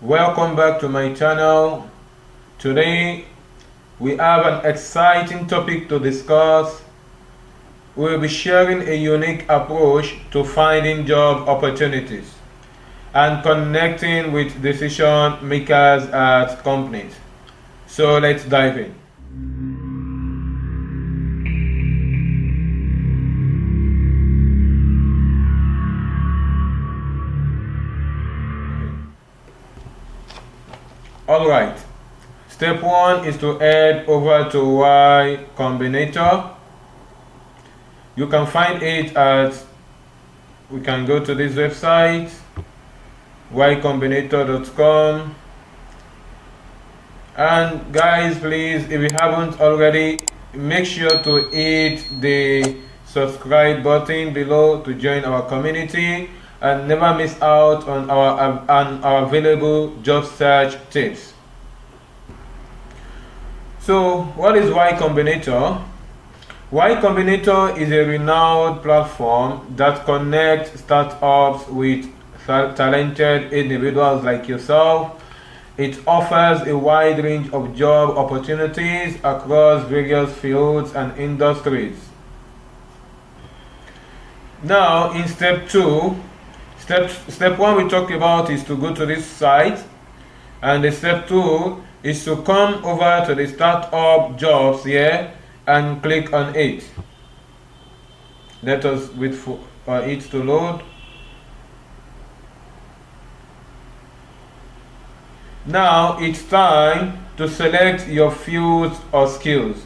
Welcome back to my channel. Today we have an exciting topic to discuss. We'll be sharing a unique approach to finding job opportunities and connecting with decision makers at companies. So let's dive in. Alright, step 1 is to head over to Y Combinator. You can find it at, we can go to this website, ycombinator.com. And guys, please, if you haven't already, make sure to hit the subscribe button below to join our community and never miss out on our available job search tips. So what is Y Combinator? Y Combinator is a renowned platform that connects startups with talented individuals like yourself. It offers a wide range of job opportunities across various fields and industries. Now in step 2, step 1 we talk about is to go to this site, and the step 2 is to come over to the startup jobs here and click on it. Let us wait for it to load. Now it's time to select your fields or skills.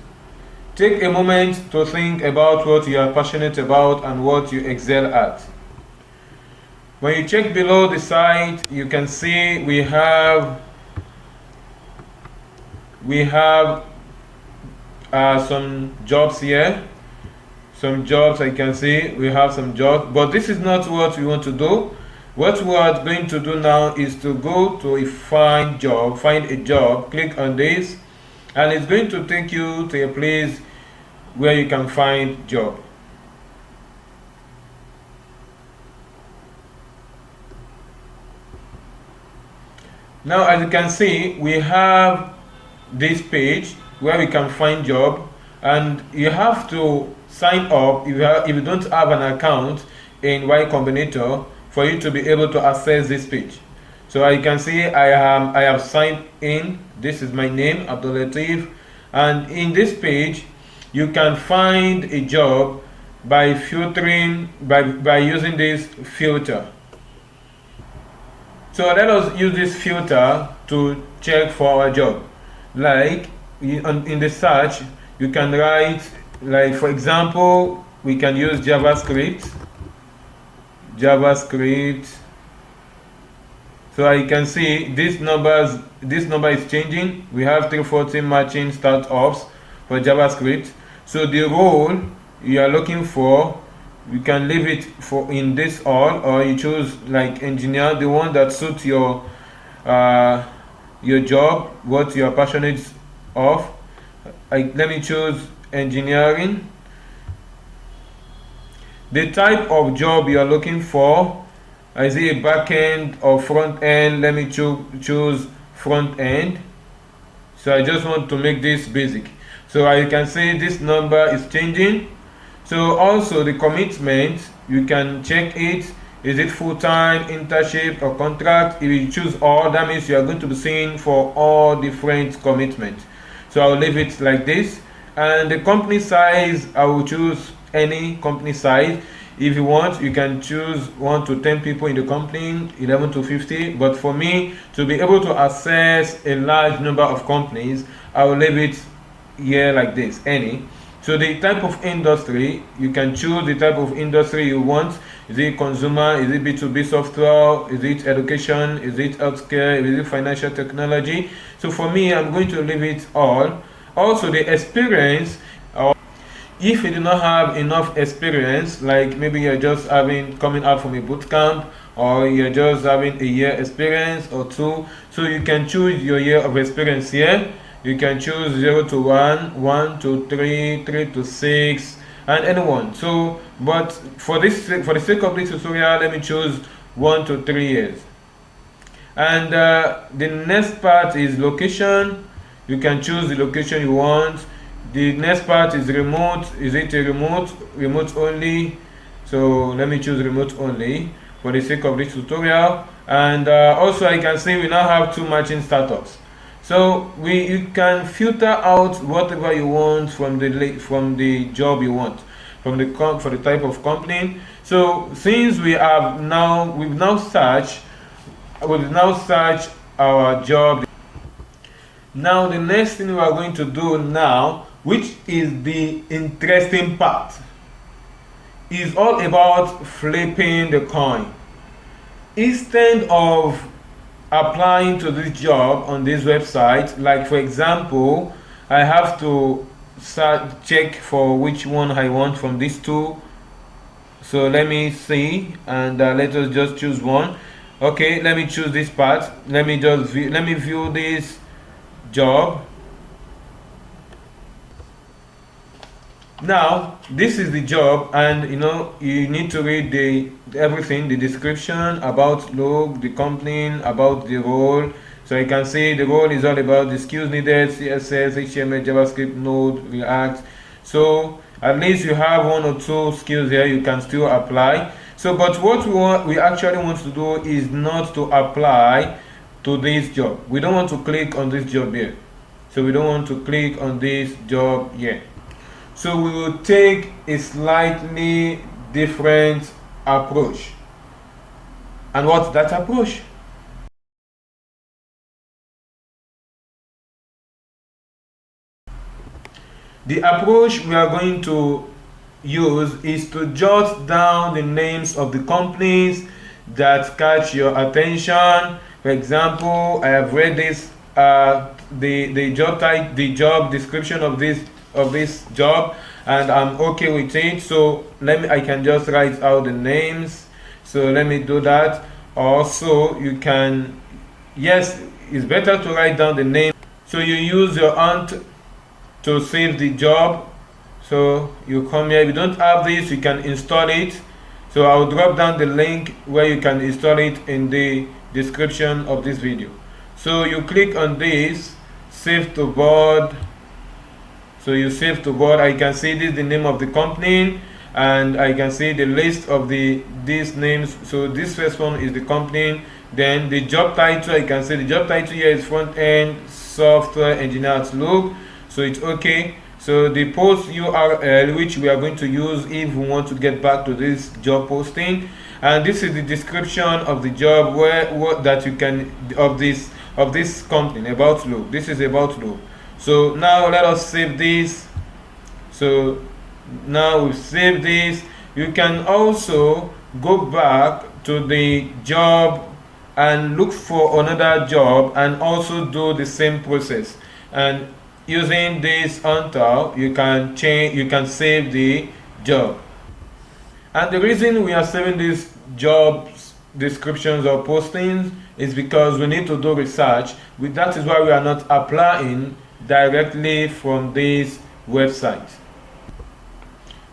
Take a moment to think about what you are passionate about and what you excel at. When you check below the site, you can see we have some jobs here. Some jobs I can see, we have some jobs, but this is not what we want to do. What we are going to do now is to go to find a job, click on this, and it's going to take you to a place where you can find job. Now as you can see, we have this page where we can find job, and you have to sign up if you don't have an account in Y Combinator for you to be able to access this page. So as you can see, I have signed in. This is my name, Abdul Latif, and in this page you can find a job by filtering by using this filter. So let us use this filter to check for our job. Like in the search, you can write, like for example, we can use JavaScript. So you can see this number is changing. We have 340 matching startups for JavaScript. So the role you are looking for, you can leave it for in this all, or you choose like engineer, the one that suits your job, what you are passionate of. Let me choose engineering. The type of job you are looking for, is it a back end or front end? Let me choose front end. So I just want to make this basic. So you can see this number is changing. So also the commitment, you can check it. Is it full-time, internship or contract? If you choose all, that means you are going to be seeing for all different commitments. So I'll leave it like this. And the company size, I will choose any company size. If you want, you can choose 1 to 10 people in the company, 11 to 50. But for me, to be able to access a large number of companies, I will leave it here like this, any. So the type of industry, you can choose the type of industry you want. Is it consumer? Is it B2B software? Is it education? Is it healthcare? Is it financial technology? So for me, I'm going to leave it all. Also the experience, if you do not have enough experience, like maybe you're just coming out from a boot camp, or you're just having a year experience or 2, so you can choose your year of experience here. You can choose 0 to 1, 1 to 3, 3 to 6, and anyone. So but for the sake of this tutorial, let me choose 1 to 3 years. And the next part is location. You can choose the location you want. The next part is remote. Is it a remote only? So let me choose remote only for the sake of this tutorial. And also I can see we now have two matching startups. So you can filter out whatever you want from the job you want, for the type of company. So since we've now searched our job. Now the next thing we are going to do now, which is the interesting part, is all about flipping the coin. Instead of applying to this job on this website, like for example, I have to check for which one I want from these two. So let me see, and let us just choose one. Okay, let me choose this part. Let me view this job. Now this is the job, and you need to read everything, the description, about look, the company, about the role. So you can see the role is all about the skills needed: CSS, HTML, JavaScript, Node, React. So at least you have one or two skills here you can still apply. So but what we actually want to do is not to apply to this job. We don't want to click on this job here. So we don't want to click on this job here. So we will take a slightly different approach. And what's that approach? The approach we are going to use is to jot down the names of the companies that catch your attention. For example, I have read this the job description of this job, and I'm okay with it. So I can just write out the names. So let me do that. Also, you can, yes, it's better to write down the name. So you use your aunt to save the job. So you come here. If you don't have this, you can install it. So I'll drop down the link where you can install it in the description of this video. So you click on this, save to board. So you save to board. I can see this is the name of the company, and I can see the list of these names. So this first one is the company. Then the job title, I can see the job title here is front end software engineer at Look. So it's okay. So the post URL, which we are going to use if we want to get back to this job posting, and this is the description of the job of this company, about Look. This is about Look. So now let us save this. So now we've saved this. You can also go back to the job and look for another job and also do the same process. And using this until you can save the job. And the reason we are saving these jobs descriptions or postings is because we need to do research. That is why we are not applying directly from this website.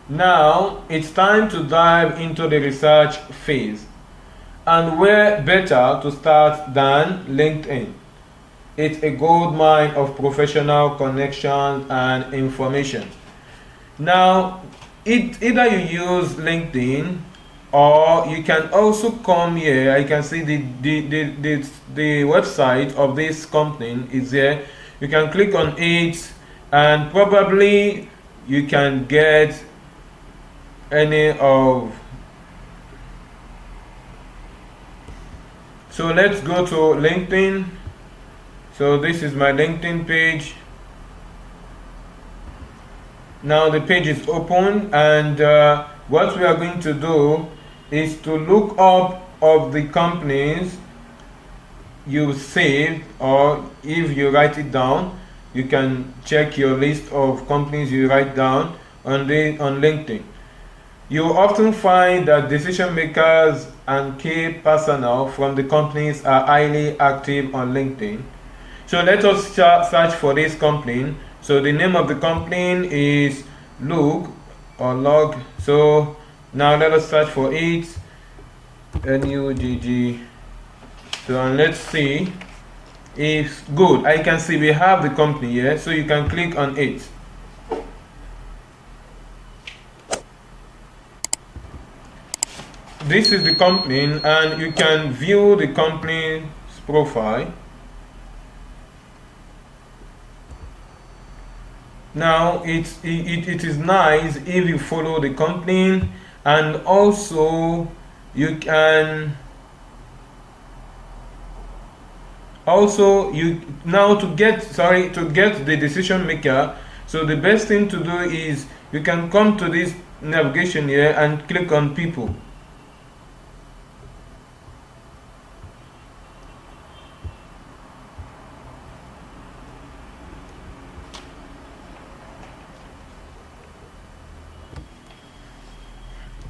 Now it's time to dive into the research phase, and where better to start than LinkedIn. It's a gold mine of professional connections and information. Now either you use LinkedIn, or you can also come here. I can see the website of this company is there. You can click on it, and probably you can get any of. So let's go to LinkedIn. So this is my LinkedIn page. Now the page is open, and what we are going to do is to look up of the companies you saved, or if you write it down, you can check your list of companies you write down on LinkedIn. You will often find that decision makers and key personnel from the companies are highly active on LinkedIn. So let us search for this company. So the name of the company is Lug or Log. So now let us search for it. NUGG. So and let's see if good. I can see we have the company here, so you can click on it. This is the company, and you can view the company's profile. Now it is nice if you follow the company, and also you can now to get the decision maker. So the best thing to do is you can come to this navigation here and click on people.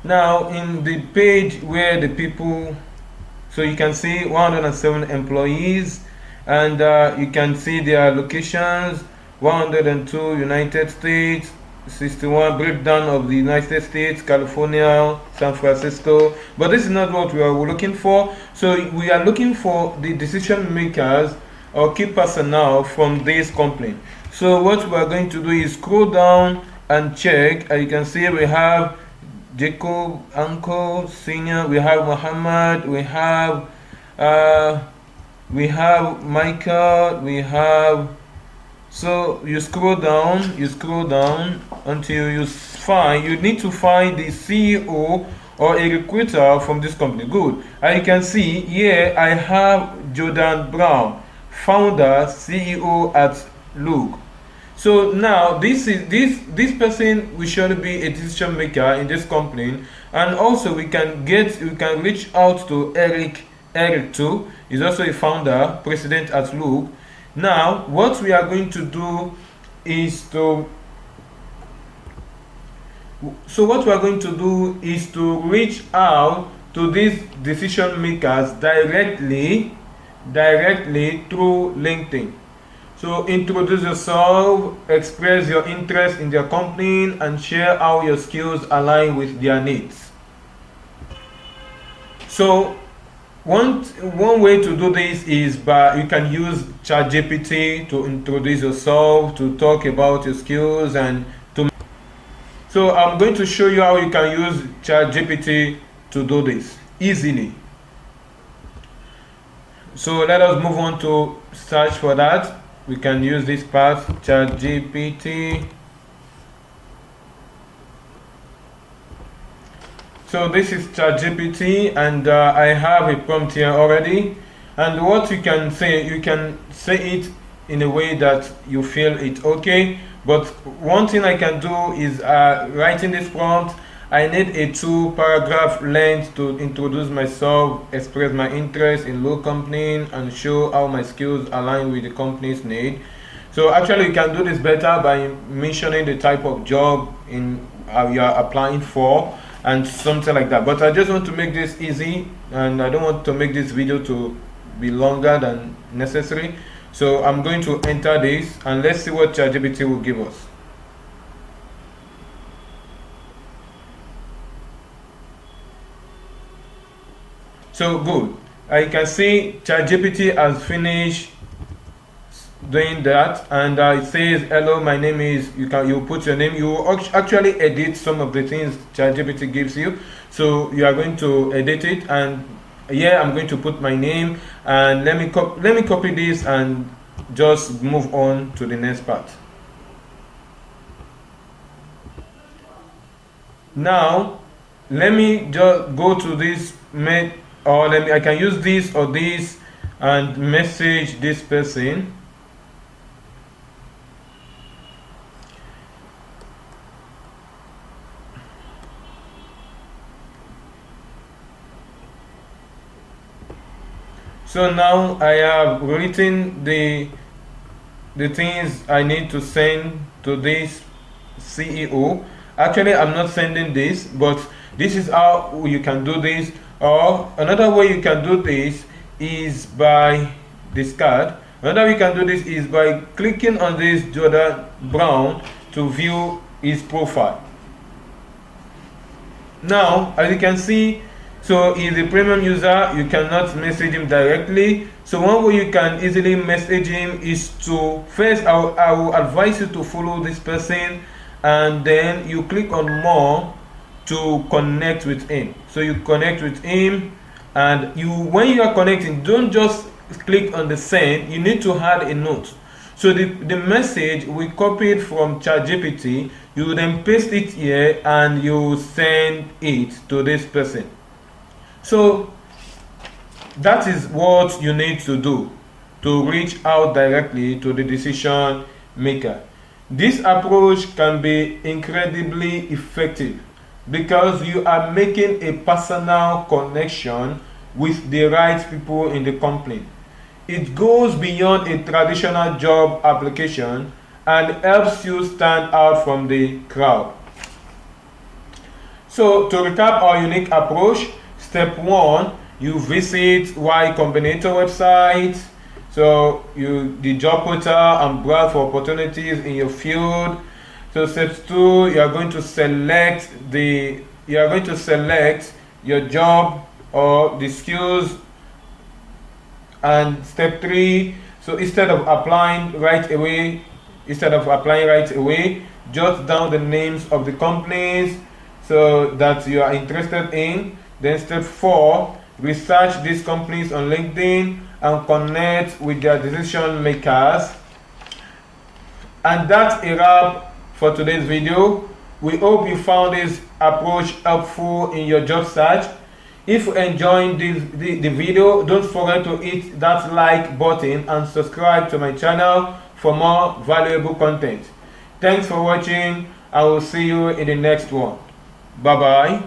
Now in the page where the people, so you can see 107 employees, and you can see their locations: 102 United States, 61 breakdown of the United States, California, San Francisco. But this is not what we are looking for. So we are looking for the decision makers or key personnel from this company. So what we are going to do is scroll down and check. You can see we have Jacob, Uncle, Senior, we have Muhammad, we have Michael, we have. So you scroll down until you need to find the CEO or a recruiter from this company. Good. And you can see here I have Jordan Brown, founder, CEO at Look. So now this person will surely be a decision maker in this company, and also we can reach out to Eric too. He's also a founder, president at Look. Now what we are going to do is to reach out to these decision makers directly through LinkedIn. So introduce yourself, express your interest in their company, and share how your skills align with their needs. So one way to do this is you can use ChatGPT to introduce yourself, to talk about your skills, and to. So I'm going to show you how you can use ChatGPT to do this easily. So let us move on to search for that. We can use this path, ChatGPT. So this is ChatGPT, and I have a prompt here already. And what you can say it in a way that you feel it okay. But one thing I can do is writing this prompt. I need a 2-paragraph length to introduce myself, express my interest in Low company, and show how my skills align with the company's need. So actually you can do this better by mentioning the type of job you are applying for and something like that. But I just want to make this easy, and I don't want to make this video to be longer than necessary. So I'm going to enter this, and let's see what ChatGPT will give us. So good. I can see ChatGPT has finished doing that, and it says, hello, my name is, you put your name. You actually edit some of the things ChatGPT gives you. So you are going to edit it, and here I'm going to put my name, and let me copy this and just move on to the next part. Now let me just go to this I can use this or this and message this person. So now I have written the things I need to send to this CEO. Actually, I'm not sending this, but this is how you can do this. Or another way you can do this is by this card. Another way you can do this is by clicking on this Jordan Brown to view his profile. Now, as you can see, So he's a premium user, you cannot message him directly. So one way you can easily message him is to first, I will advise you to follow this person, and then you click on more to connect with him. So you connect with him, and when you are connecting, don't just click on the send, you need to add a note. So the message we copied from ChatGPT, you then paste it here and you send it to this person. So that is what you need to do to reach out directly to the decision maker. This approach can be incredibly effective because you are making a personal connection with the right people in the company. It goes beyond a traditional job application and helps you stand out from the crowd. So to recap our unique approach, step 1, you visit Y Combinator website. So the job portal and browse for opportunities in your field. So step 2, you are going to select your job or the skills. And step 3, so instead of applying right away, jot down the names of the companies so that you are interested in. Then step 4, research these companies on LinkedIn and connect with their decision makers. And that's a wrap for today's video. We hope you found this approach helpful in your job search. If you enjoyed the video, don't forget to hit that like button and subscribe to my channel for more valuable content. Thanks for watching. I will see you in the next one. Bye bye.